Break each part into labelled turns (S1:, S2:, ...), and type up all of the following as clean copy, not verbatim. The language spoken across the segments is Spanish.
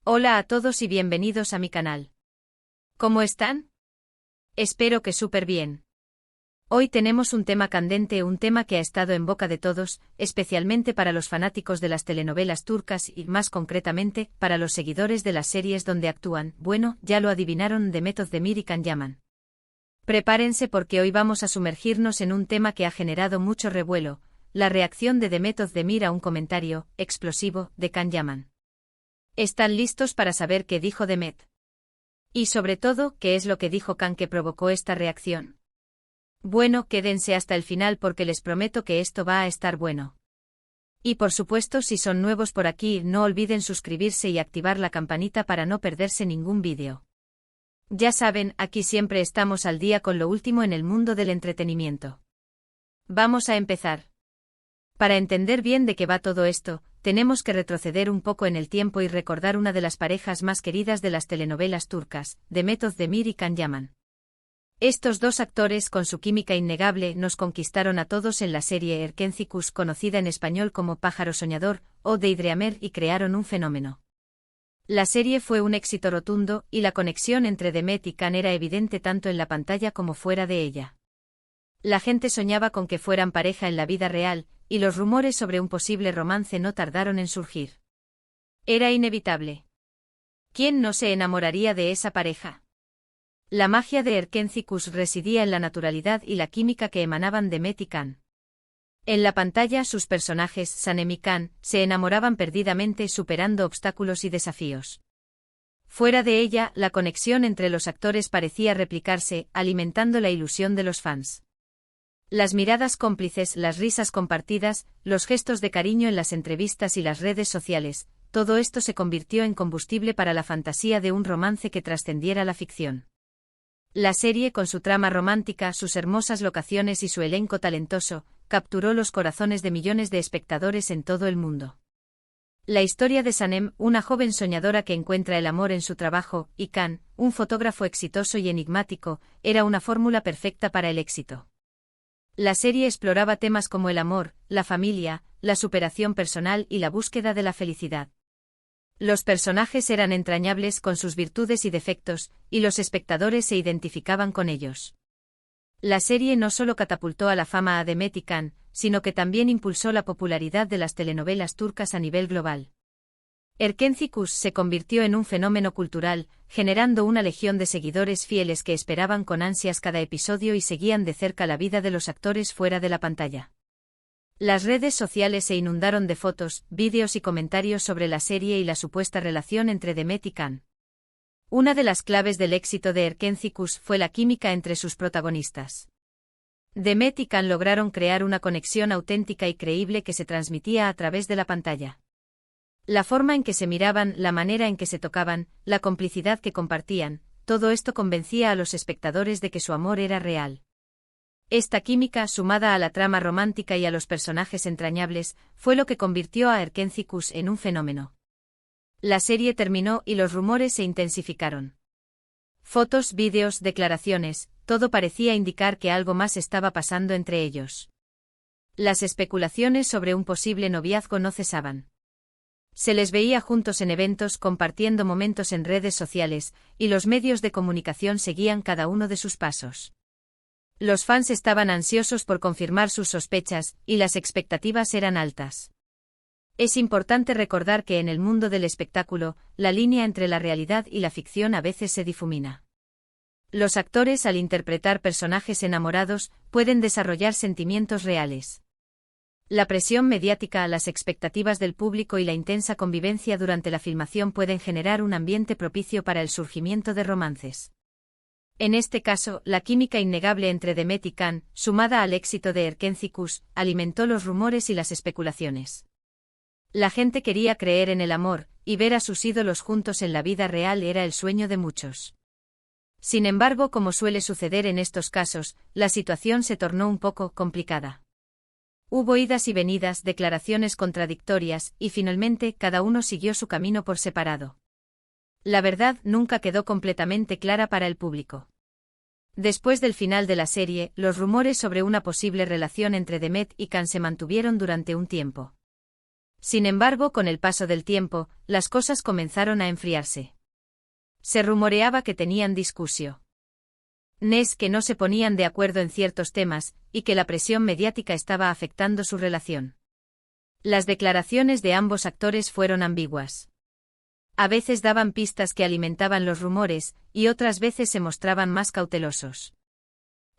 S1: Hola a todos y bienvenidos a mi canal. ¿Cómo están? Espero que súper bien. Hoy tenemos un tema candente, un tema que ha estado en boca de todos, especialmente para los fanáticos de las telenovelas turcas y, más concretamente, para los seguidores de las series donde actúan, bueno, ya lo adivinaron, Demet Özdemir y Can Yaman. Prepárense porque hoy vamos a sumergirnos en un tema que ha generado mucho revuelo, la reacción de Demet Özdemir a un comentario explosivo de Can Yaman. ¿Están listos para saber qué dijo Demet? Y sobre todo, ¿qué es lo que dijo Can que provocó esta reacción? Bueno, quédense hasta el final porque les prometo que esto va a estar bueno. Y por supuesto, si son nuevos por aquí, no olviden suscribirse y activar la campanita para no perderse ningún vídeo. Ya saben, aquí siempre estamos al día con lo último en el mundo del entretenimiento. Vamos a empezar. Para entender bien de qué va todo esto, tenemos que retroceder un poco en el tiempo y recordar una de las parejas más queridas de las telenovelas turcas, Demet Özdemir y Can Yaman. Estos dos actores, con su química innegable, nos conquistaron a todos en la serie Erkenci, conocida en español como Pájaro Soñador, o Deidreamer, y crearon un fenómeno. La serie fue un éxito rotundo, y la conexión entre Demet y Can era evidente tanto en la pantalla como fuera de ella. La gente soñaba con que fueran pareja en la vida real, y los rumores sobre un posible romance no tardaron en surgir. Era inevitable. ¿Quién no se enamoraría de esa pareja? La magia de Erkenci residía en la naturalidad y la química que emanaban Demet y Can. En la pantalla sus personajes, Sanem y Can, se enamoraban perdidamente superando obstáculos y desafíos. Fuera de ella, la conexión entre los actores parecía replicarse, alimentando la ilusión de los fans. Las miradas cómplices, las risas compartidas, los gestos de cariño en las entrevistas y las redes sociales, todo esto se convirtió en combustible para la fantasía de un romance que trascendiera la ficción. La serie, con su trama romántica, sus hermosas locaciones y su elenco talentoso, capturó los corazones de millones de espectadores en todo el mundo. La historia de Sanem, una joven soñadora que encuentra el amor en su trabajo, y Can, un fotógrafo exitoso y enigmático, era una fórmula perfecta para el éxito. La serie exploraba temas como el amor, la familia, la superación personal y la búsqueda de la felicidad. Los personajes eran entrañables con sus virtudes y defectos, y los espectadores se identificaban con ellos. La serie no solo catapultó a la fama a Demet y Can, sino que también impulsó la popularidad de las telenovelas turcas a nivel global. Erkenci se convirtió en un fenómeno cultural, generando una legión de seguidores fieles que esperaban con ansias cada episodio y seguían de cerca la vida de los actores fuera de la pantalla. Las redes sociales se inundaron de fotos, vídeos y comentarios sobre la serie y la supuesta relación entre Demet y Can. Una de las claves del éxito de Erkenci fue la química entre sus protagonistas. Demet y Can lograron crear una conexión auténtica y creíble que se transmitía a través de la pantalla. La forma en que se miraban, la manera en que se tocaban, la complicidad que compartían, todo esto convencía a los espectadores de que su amor era real. Esta química, sumada a la trama romántica y a los personajes entrañables, fue lo que convirtió a Erkenci en un fenómeno. La serie terminó y los rumores se intensificaron. Fotos, vídeos, declaraciones, todo parecía indicar que algo más estaba pasando entre ellos. Las especulaciones sobre un posible noviazgo no cesaban. Se les veía juntos en eventos, compartiendo momentos en redes sociales, y los medios de comunicación seguían cada uno de sus pasos. Los fans estaban ansiosos por confirmar sus sospechas, y las expectativas eran altas. Es importante recordar que en el mundo del espectáculo, la línea entre la realidad y la ficción a veces se difumina. Los actores, al interpretar personajes enamorados, pueden desarrollar sentimientos reales. La presión mediática, las expectativas del público y la intensa convivencia durante la filmación pueden generar un ambiente propicio para el surgimiento de romances. En este caso, la química innegable entre Demet y Can, sumada al éxito de Erkenci, alimentó los rumores y las especulaciones. La gente quería creer en el amor, y ver a sus ídolos juntos en la vida real era el sueño de muchos. Sin embargo, como suele suceder en estos casos, la situación se tornó un poco complicada. Hubo idas y venidas, declaraciones contradictorias, y finalmente cada uno siguió su camino por separado. La verdad nunca quedó completamente clara para el público. Después del final de la serie, los rumores sobre una posible relación entre Demet y Can se mantuvieron durante un tiempo. Sin embargo, con el paso del tiempo, las cosas comenzaron a enfriarse. Se rumoreaba que tenían discusión, que no se ponían de acuerdo en ciertos temas, y que la presión mediática estaba afectando su relación. Las declaraciones de ambos actores fueron ambiguas. A veces daban pistas que alimentaban los rumores, y otras veces se mostraban más cautelosos.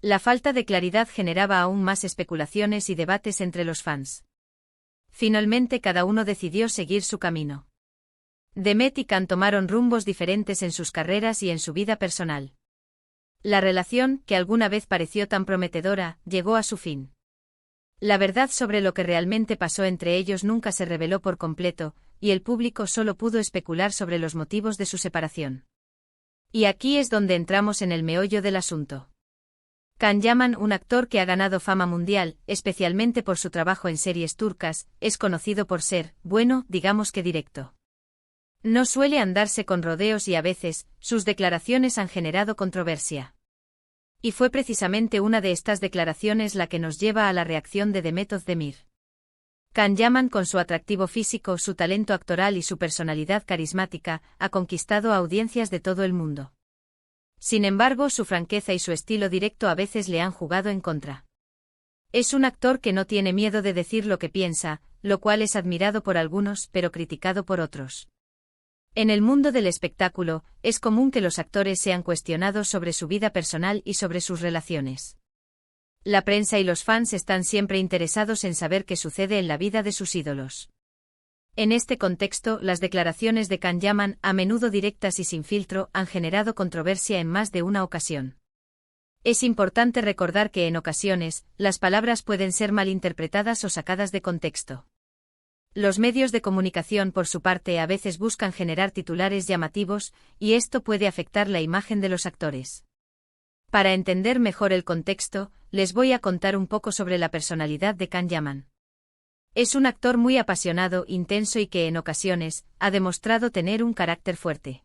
S1: La falta de claridad generaba aún más especulaciones y debates entre los fans. Finalmente cada uno decidió seguir su camino. Demet y Can tomaron rumbos diferentes en sus carreras y en su vida personal. La relación, que alguna vez pareció tan prometedora, llegó a su fin. La verdad sobre lo que realmente pasó entre ellos nunca se reveló por completo, y el público solo pudo especular sobre los motivos de su separación. Y aquí es donde entramos en el meollo del asunto. Can Yaman, un actor que ha ganado fama mundial, especialmente por su trabajo en series turcas, es conocido por ser, bueno, digamos que directo. No suele andarse con rodeos y a veces, sus declaraciones han generado controversia. Y fue precisamente una de estas declaraciones la que nos lleva a la reacción de Demet Özdemir. Can Yaman, con su atractivo físico, su talento actoral y su personalidad carismática, ha conquistado a audiencias de todo el mundo. Sin embargo, su franqueza y su estilo directo a veces le han jugado en contra. Es un actor que no tiene miedo de decir lo que piensa, lo cual es admirado por algunos pero criticado por otros. En el mundo del espectáculo, es común que los actores sean cuestionados sobre su vida personal y sobre sus relaciones. La prensa y los fans están siempre interesados en saber qué sucede en la vida de sus ídolos. En este contexto, las declaraciones de Can Yaman, a menudo directas y sin filtro, han generado controversia en más de una ocasión. Es importante recordar que en ocasiones, las palabras pueden ser malinterpretadas o sacadas de contexto. Los medios de comunicación, por su parte, a veces buscan generar titulares llamativos, y esto puede afectar la imagen de los actores. Para entender mejor el contexto, les voy a contar un poco sobre la personalidad de Can Yaman. Es un actor muy apasionado, intenso y que en ocasiones, ha demostrado tener un carácter fuerte.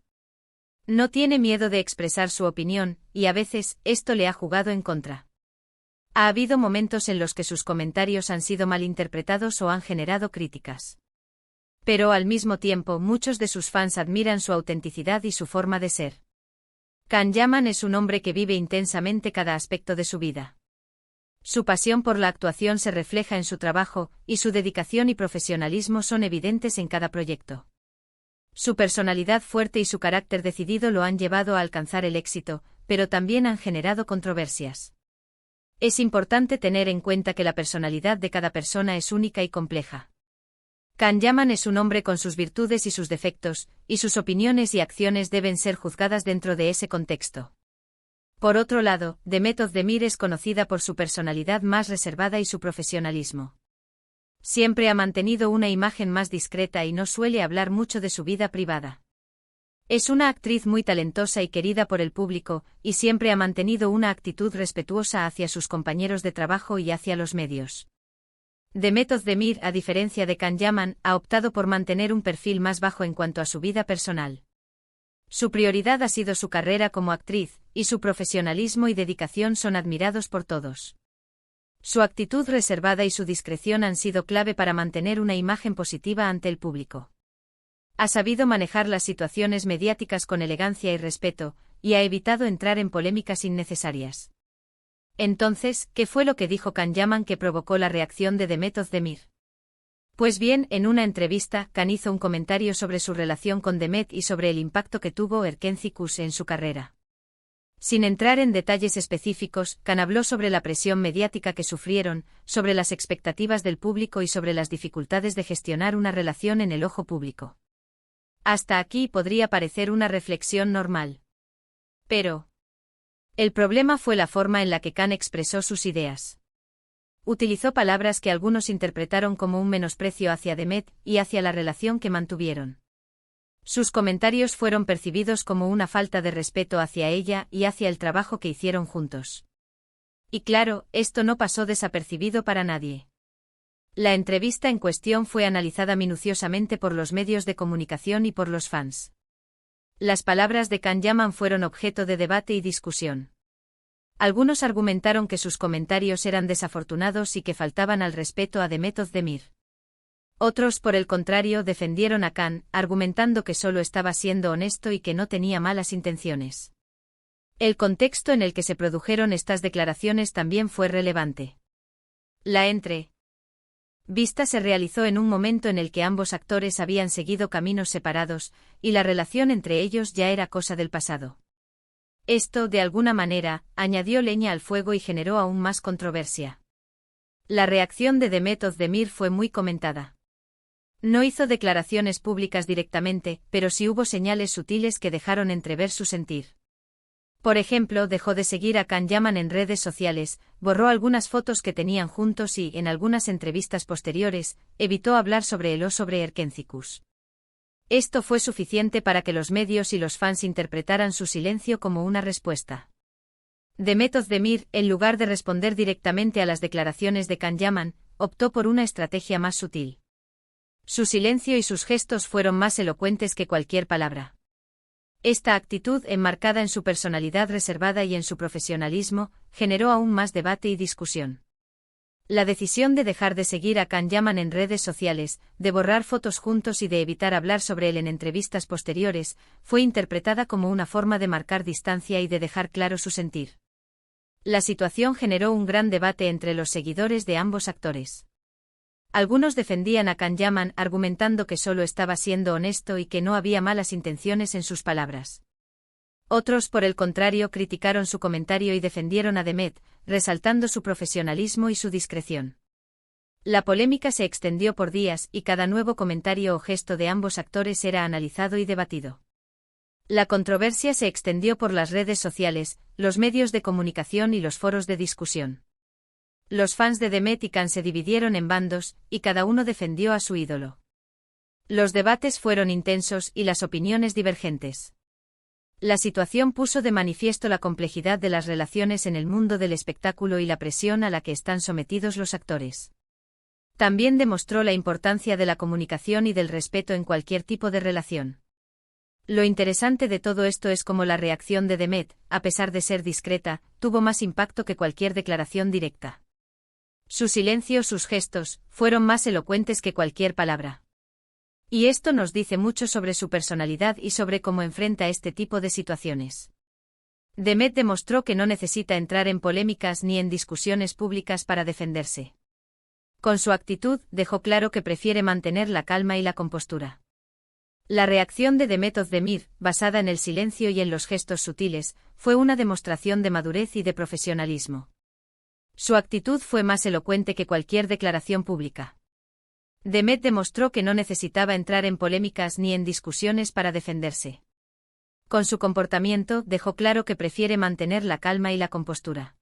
S1: No tiene miedo de expresar su opinión, y a veces, esto le ha jugado en contra. Ha habido momentos en los que sus comentarios han sido malinterpretados o han generado críticas. Pero al mismo tiempo, muchos de sus fans admiran su autenticidad y su forma de ser. Can Yaman es un hombre que vive intensamente cada aspecto de su vida. Su pasión por la actuación se refleja en su trabajo, y su dedicación y profesionalismo son evidentes en cada proyecto. Su personalidad fuerte y su carácter decidido lo han llevado a alcanzar el éxito, pero también han generado controversias. Es importante tener en cuenta que la personalidad de cada persona es única y compleja. Can Yaman es un hombre con sus virtudes y sus defectos, y sus opiniones y acciones deben ser juzgadas dentro de ese contexto. Por otro lado, Demet Özdemir es conocida por su personalidad más reservada y su profesionalismo. Siempre ha mantenido una imagen más discreta y no suele hablar mucho de su vida privada. Es una actriz muy talentosa y querida por el público, y siempre ha mantenido una actitud respetuosa hacia sus compañeros de trabajo y hacia los medios. Demet Özdemir, a diferencia de Can Yaman, ha optado por mantener un perfil más bajo en cuanto a su vida personal. Su prioridad ha sido su carrera como actriz, y su profesionalismo y dedicación son admirados por todos. Su actitud reservada y su discreción han sido clave para mantener una imagen positiva ante el público. Ha sabido manejar las situaciones mediáticas con elegancia y respeto, y ha evitado entrar en polémicas innecesarias. Entonces, ¿qué fue lo que dijo Can Yaman que provocó la reacción de Demet Özdemir? Pues bien, en una entrevista, Can hizo un comentario sobre su relación con Demet y sobre el impacto que tuvo Erkenci en su carrera. Sin entrar en detalles específicos, Can habló sobre la presión mediática que sufrieron, sobre las expectativas del público y sobre las dificultades de gestionar una relación en el ojo público. Hasta aquí podría parecer una reflexión normal. Pero el problema fue la forma en la que Can expresó sus ideas. Utilizó palabras que algunos interpretaron como un menosprecio hacia Demet y hacia la relación que mantuvieron. Sus comentarios fueron percibidos como una falta de respeto hacia ella y hacia el trabajo que hicieron juntos. Y claro, esto no pasó desapercibido para nadie. La entrevista en cuestión fue analizada minuciosamente por los medios de comunicación y por los fans. Las palabras de Can Yaman fueron objeto de debate y discusión. Algunos argumentaron que sus comentarios eran desafortunados y que faltaban al respeto a Demet Özdemir. Otros, por el contrario, defendieron a Khan, argumentando que solo estaba siendo honesto y que no tenía malas intenciones. El contexto en el que se produjeron estas declaraciones también fue relevante. La entrevista se realizó en un momento en el que ambos actores habían seguido caminos separados, y la relación entre ellos ya era cosa del pasado. Esto, de alguna manera, añadió leña al fuego y generó aún más controversia. La reacción de Demet Özdemir fue muy comentada. No hizo declaraciones públicas directamente, pero sí hubo señales sutiles que dejaron entrever su sentir. Por ejemplo, dejó de seguir a Can Yaman en redes sociales, borró algunas fotos que tenían juntos y, en algunas entrevistas posteriores, evitó hablar sobre él o sobre Erkencikus. Esto fue suficiente para que los medios y los fans interpretaran su silencio como una respuesta. Demet Özdemir, en lugar de responder directamente a las declaraciones de Can Yaman, optó por una estrategia más sutil. Su silencio y sus gestos fueron más elocuentes que cualquier palabra. Esta actitud, enmarcada en su personalidad reservada y en su profesionalismo, generó aún más debate y discusión. La decisión de dejar de seguir a Can Yaman en redes sociales, de borrar fotos juntos y de evitar hablar sobre él en entrevistas posteriores, fue interpretada como una forma de marcar distancia y de dejar claro su sentir. La situación generó un gran debate entre los seguidores de ambos actores. Algunos defendían a Can Yaman argumentando que solo estaba siendo honesto y que no había malas intenciones en sus palabras. Otros, por el contrario, criticaron su comentario y defendieron a Demet, resaltando su profesionalismo y su discreción. La polémica se extendió por días y cada nuevo comentario o gesto de ambos actores era analizado y debatido. La controversia se extendió por las redes sociales, los medios de comunicación y los foros de discusión. Los fans de Demet y Can se dividieron en bandos, y cada uno defendió a su ídolo. Los debates fueron intensos y las opiniones divergentes. La situación puso de manifiesto la complejidad de las relaciones en el mundo del espectáculo y la presión a la que están sometidos los actores. También demostró la importancia de la comunicación y del respeto en cualquier tipo de relación. Lo interesante de todo esto es cómo la reacción de Demet, a pesar de ser discreta, tuvo más impacto que cualquier declaración directa. Su silencio, sus gestos, fueron más elocuentes que cualquier palabra. Y esto nos dice mucho sobre su personalidad y sobre cómo enfrenta este tipo de situaciones. Demet demostró que no necesita entrar en polémicas ni en discusiones públicas para defenderse. Con su actitud, dejó claro que prefiere mantener la calma y la compostura. La reacción de Demet Özdemir, basada en el silencio y en los gestos sutiles, fue una demostración de madurez y de profesionalismo. Su actitud fue más elocuente que cualquier declaración pública. Demet demostró que no necesitaba entrar en polémicas ni en discusiones para defenderse. Con su comportamiento, dejó claro que prefiere mantener la calma y la compostura.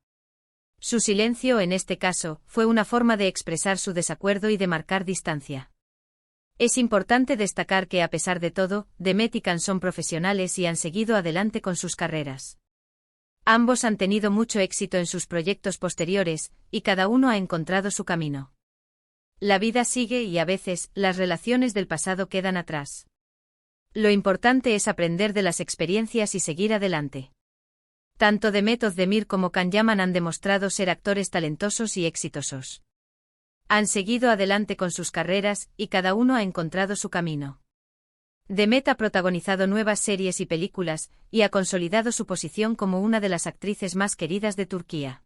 S1: Su silencio, en este caso, fue una forma de expresar su desacuerdo y de marcar distancia. Es importante destacar que, a pesar de todo, Demet y Can son profesionales y han seguido adelante con sus carreras. Ambos han tenido mucho éxito en sus proyectos posteriores, y cada uno ha encontrado su camino. La vida sigue y a veces, las relaciones del pasado quedan atrás. Lo importante es aprender de las experiencias y seguir adelante. Tanto Demet Özdemir como Can Yaman han demostrado ser actores talentosos y exitosos. Han seguido adelante con sus carreras, y cada uno ha encontrado su camino. Demet ha protagonizado nuevas series y películas, y ha consolidado su posición como una de las actrices más queridas de Turquía.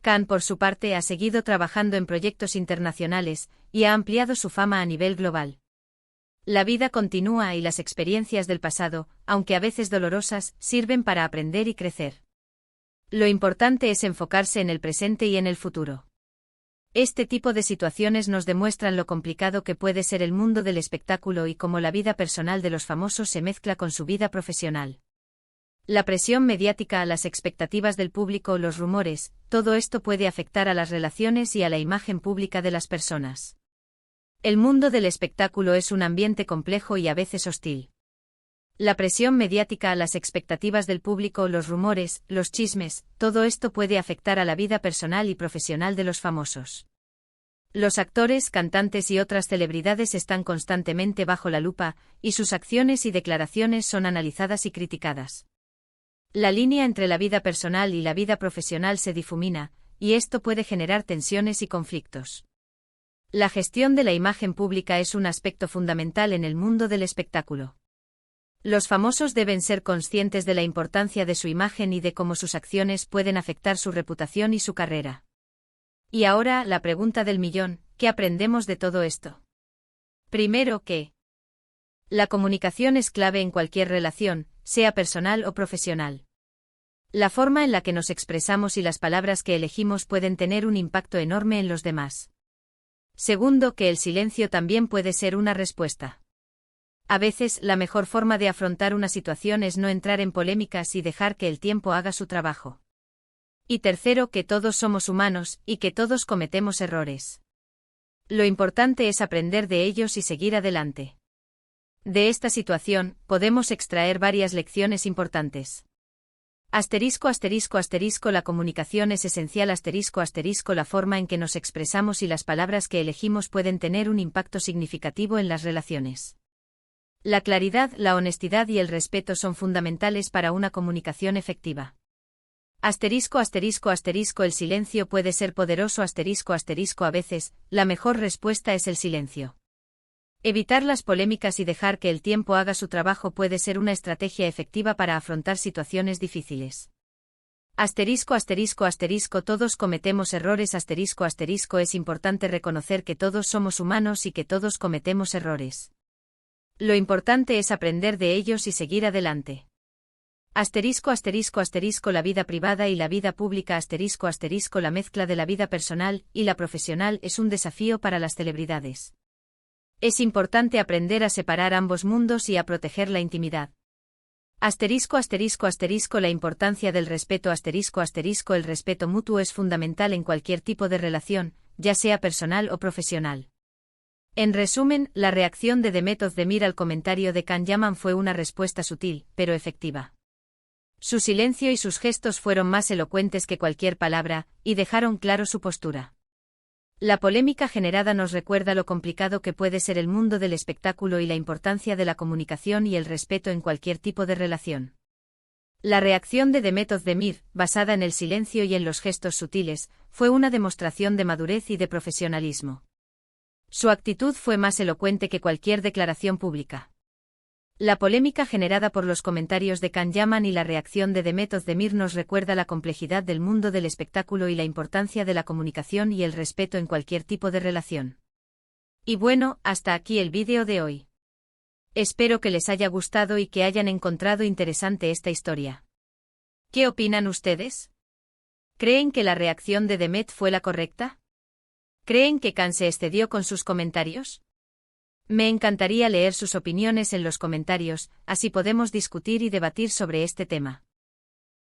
S1: Can, por su parte, ha seguido trabajando en proyectos internacionales, y ha ampliado su fama a nivel global. La vida continúa y las experiencias del pasado, aunque a veces dolorosas, sirven para aprender y crecer. Lo importante es enfocarse en el presente y en el futuro. Este tipo de situaciones nos demuestran lo complicado que puede ser el mundo del espectáculo y cómo la vida personal de los famosos se mezcla con su vida profesional. La presión mediática, las expectativas del público, los rumores, todo esto puede afectar a las relaciones y a la imagen pública de las personas. El mundo del espectáculo es un ambiente complejo y a veces hostil. La presión mediática, las expectativas del público, los rumores, los chismes, todo esto puede afectar a la vida personal y profesional de los famosos. Los actores, cantantes y otras celebridades están constantemente bajo la lupa, y sus acciones y declaraciones son analizadas y criticadas. La línea entre la vida personal y la vida profesional se difumina, y esto puede generar tensiones y conflictos. La gestión de la imagen pública es un aspecto fundamental en el mundo del espectáculo. Los famosos deben ser conscientes de la importancia de su imagen y de cómo sus acciones pueden afectar su reputación y su carrera. Y ahora, la pregunta del millón, ¿qué aprendemos de todo esto? Primero que la comunicación es clave en cualquier relación, sea personal o profesional. La forma en la que nos expresamos y las palabras que elegimos pueden tener un impacto enorme en los demás. Segundo, que el silencio también puede ser una respuesta. A veces, la mejor forma de afrontar una situación es no entrar en polémicas y dejar que el tiempo haga su trabajo. Y tercero, que todos somos humanos, y que todos cometemos errores. Lo importante es aprender de ellos y seguir adelante. De esta situación, podemos extraer varias lecciones importantes. Asterisco, asterisco, asterisco, la comunicación es esencial, asterisco, asterisco, la forma en que nos expresamos y las palabras que elegimos pueden tener un impacto significativo en las relaciones. La claridad, la honestidad y el respeto son fundamentales para una comunicación efectiva. Asterisco, asterisco, asterisco, el silencio puede ser poderoso, asterisco, asterisco, a veces, la mejor respuesta es el silencio. Evitar las polémicas y dejar que el tiempo haga su trabajo puede ser una estrategia efectiva para afrontar situaciones difíciles. Asterisco, asterisco, asterisco, todos cometemos errores, asterisco, asterisco, es importante reconocer que todos somos humanos y que todos cometemos errores. Lo importante es aprender de ellos y seguir adelante. Asterisco, asterisco, asterisco, la vida privada y la vida pública, asterisco, asterisco, la mezcla de la vida personal y la profesional es un desafío para las celebridades. Es importante aprender a separar ambos mundos y a proteger la intimidad. Asterisco, asterisco, asterisco, la importancia del respeto, asterisco, asterisco, el respeto mutuo es fundamental en cualquier tipo de relación, ya sea personal o profesional. En resumen, la reacción de Demet Özdemir al comentario de Can Yaman fue una respuesta sutil, pero efectiva. Su silencio y sus gestos fueron más elocuentes que cualquier palabra, y dejaron claro su postura. La polémica generada nos recuerda lo complicado que puede ser el mundo del espectáculo y la importancia de la comunicación y el respeto en cualquier tipo de relación. La reacción de Demet Özdemir, basada en el silencio y en los gestos sutiles, fue una demostración de madurez y de profesionalismo. Su actitud fue más elocuente que cualquier declaración pública. La polémica generada por los comentarios de Can Yaman y la reacción de Demet Özdemir nos recuerda la complejidad del mundo del espectáculo y la importancia de la comunicación y el respeto en cualquier tipo de relación. Y bueno, hasta aquí el vídeo de hoy. Espero que les haya gustado y que hayan encontrado interesante esta historia. ¿Qué opinan ustedes? ¿Creen que la reacción de Demet fue la correcta? ¿Creen que Can se excedió con sus comentarios? Me encantaría leer sus opiniones en los comentarios, así podemos discutir y debatir sobre este tema.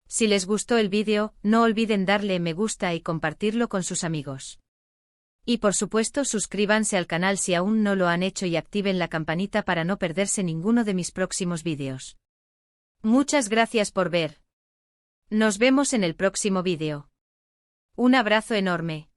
S1: Si les gustó el vídeo, no olviden darle me gusta y compartirlo con sus amigos. Y por supuesto suscríbanse al canal si aún no lo han hecho y activen la campanita para no perderse ninguno de mis próximos vídeos. Muchas gracias por ver. Nos vemos en el próximo vídeo. Un abrazo enorme.